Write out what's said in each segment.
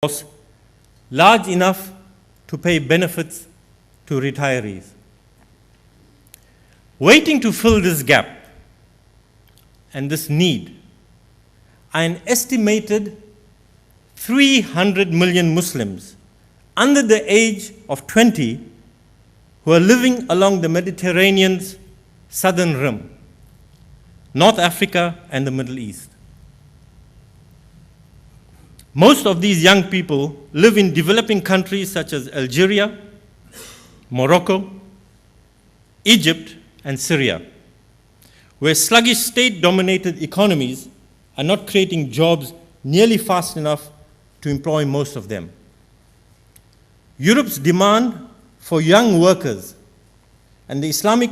was large enough to pay benefits to retirees. Waiting to fill this gap and this need are an estimated 300 million Muslims under the age of 20 who are living along the Mediterranean's southern rim, North Africa and the Middle East. Most of these young people live in developing countries such as Algeria, Morocco, Egypt, and Syria, where sluggish state-dominated economies are not creating jobs nearly fast enough to employ most of them. Europe's demand for young workers and the Islamic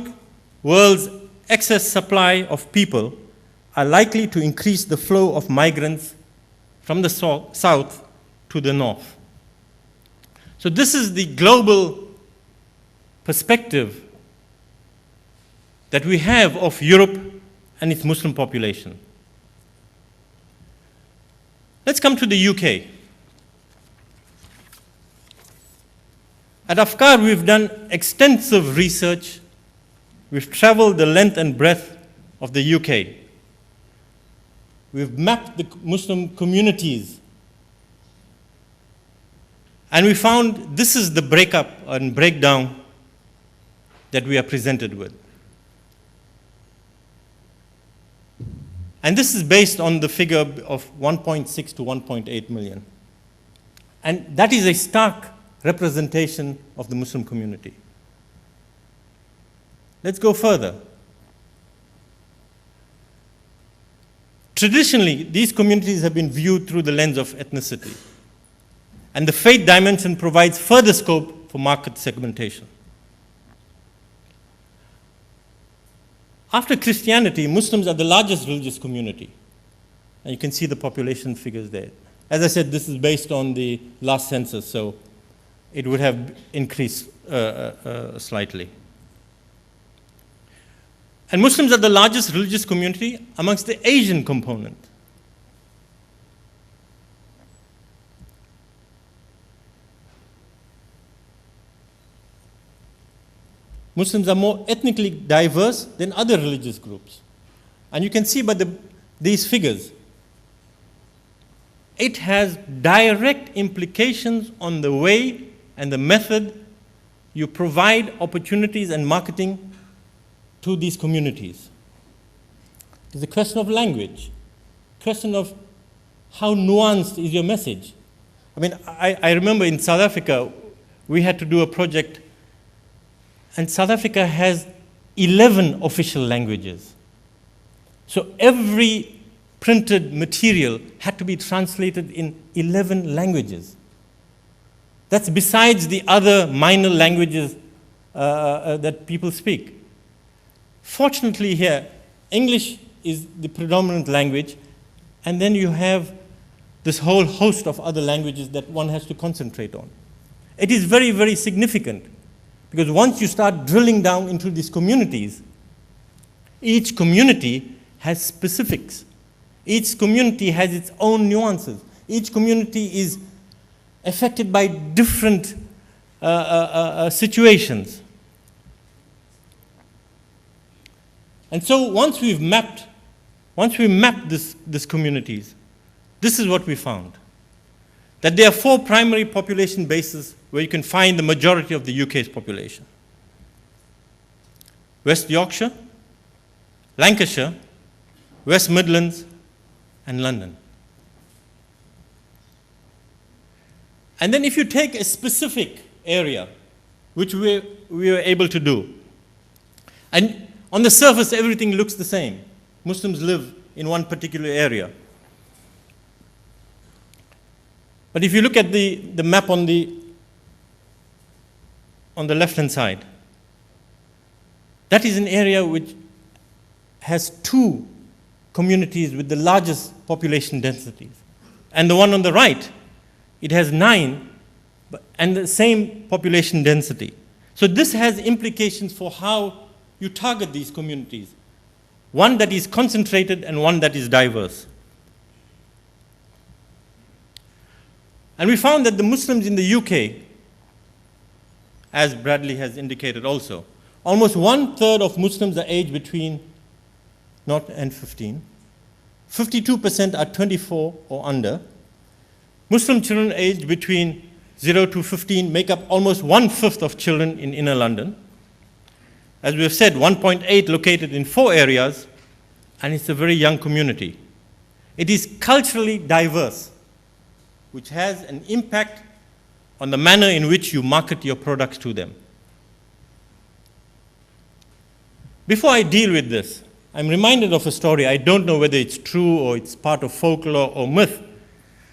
world's excess supply of people are likely to increase the flow of migrants from the south to the north. So this is the global perspective that we have of Europe and its Muslim population. Let's come to the UK. At Afkar, we've done extensive research. We've traveled the length and breadth of the UK. We've mapped the Muslim communities. And we found this is the breakup and breakdown that we are presented with. And this is based on the figure of 1.6 to 1.8 million. And that is a stark representation of the Muslim community. Let's go further. Traditionally, these communities have been viewed through the lens of ethnicity. And the faith dimension provides further scope for market segmentation. After Christianity, Muslims are the largest religious community. And you can see the population figures there. As I said, this is based on the last census, so it would have increased slightly. And Muslims are the largest religious community amongst the Asian component. Muslims are more ethnically diverse than other religious groups. And you can see by these figures, it has direct implications on the way and the method you provide opportunities and marketing to these communities. It's a question of language, question of how nuanced is your message. I mean, I remember in South Africa, we had to do a project, and South Africa has 11 official languages. So every printed material had to be translated in 11 languages. That's besides the other minor languages that people speak. Fortunately here, English is the predominant language, and then you have this whole host of other languages that one has to concentrate on. It is very, very significant, because once you start drilling down into these communities, each community has specifics. Each community has its own nuances. Each community is affected by different situations. And so once we mapped these communities, this is what we found. That there are 4 primary population bases where you can find the majority of the UK's population. West Yorkshire, Lancashire, West Midlands, and London. And then if you take a specific area, which we were able to do, and on the surface, everything looks the same. Muslims live in one particular area. But if you look at the map on the left-hand side, that is an area which has 2 communities with the largest population densities. And the one on the right, it has 9, and the same population density. So this has implications for how you target these communities. One that is concentrated and one that is diverse. And we found that the Muslims in the UK, as Bradley has indicated also, almost 1/3 of Muslims are aged between 0 and 15. 52% are 24 or under. Muslim children aged between 0 to 15 make up almost 1/5 of children in inner London. As we have said, 1.8 located in 4 areas, and it's a very young community. It is culturally diverse, which has an impact on the manner in which you market your products to them. Before I deal with this, I'm reminded of a story. I don't know whether it's true or it's part of folklore or myth,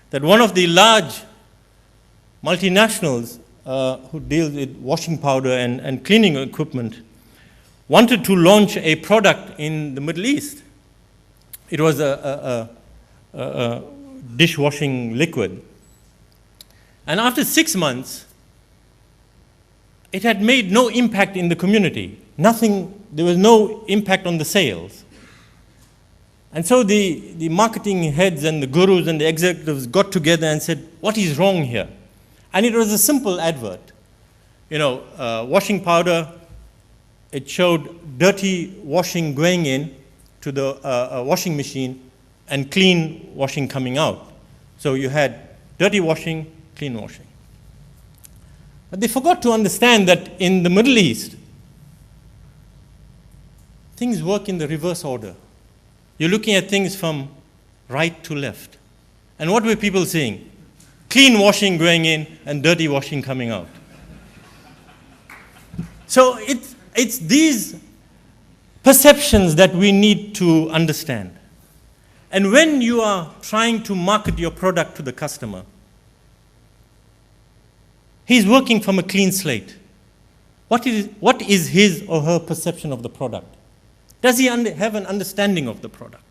that one of the large multinationals who deals with washing powder and cleaning equipment wanted to launch a product in the Middle East. It was a dishwashing liquid. And after 6 months, it had made no impact in the community. There was no impact on the sales. And so the marketing heads and the gurus and the executives got together and said, what is wrong here? And it was a simple advert. Washing powder, it showed dirty washing going in to the washing machine and clean washing coming out. So you had dirty washing, clean washing. But they forgot to understand that in the Middle East, things work in the reverse order. You're looking at things from right to left. And what were people saying? Clean washing going in and dirty washing coming out. So it's these perceptions that we need to understand. And when you are trying to market your product to the customer, he's working from a clean slate. What is his or her perception of the product? Does he have an understanding of the product?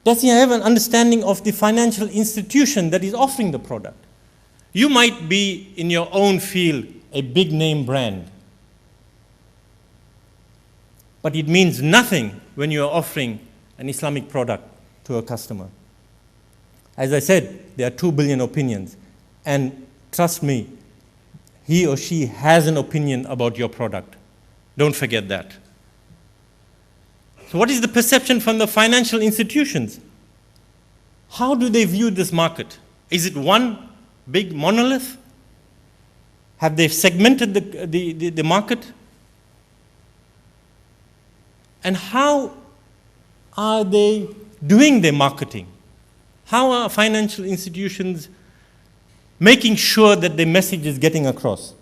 Does he have an understanding of the financial institution that is offering the product? You might be, in your own field, a big name brand. But it means nothing when you are offering an Islamic product to a customer. As I said, there are 2 billion opinions. And trust me, he or she has an opinion about your product. Don't forget that. So what is the perception from the financial institutions? How do they view this market? Is it one big monolith? Have they segmented the market? And how are they doing their marketing? How are financial institutions making sure that the message is getting across?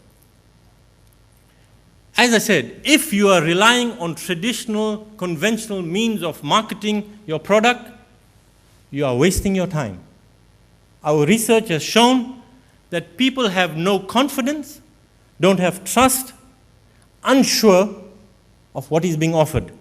As I said, if you are relying on traditional, conventional means of marketing your product, you are wasting your time. Our research has shown that people have no confidence, don't have trust, unsure of what is being offered.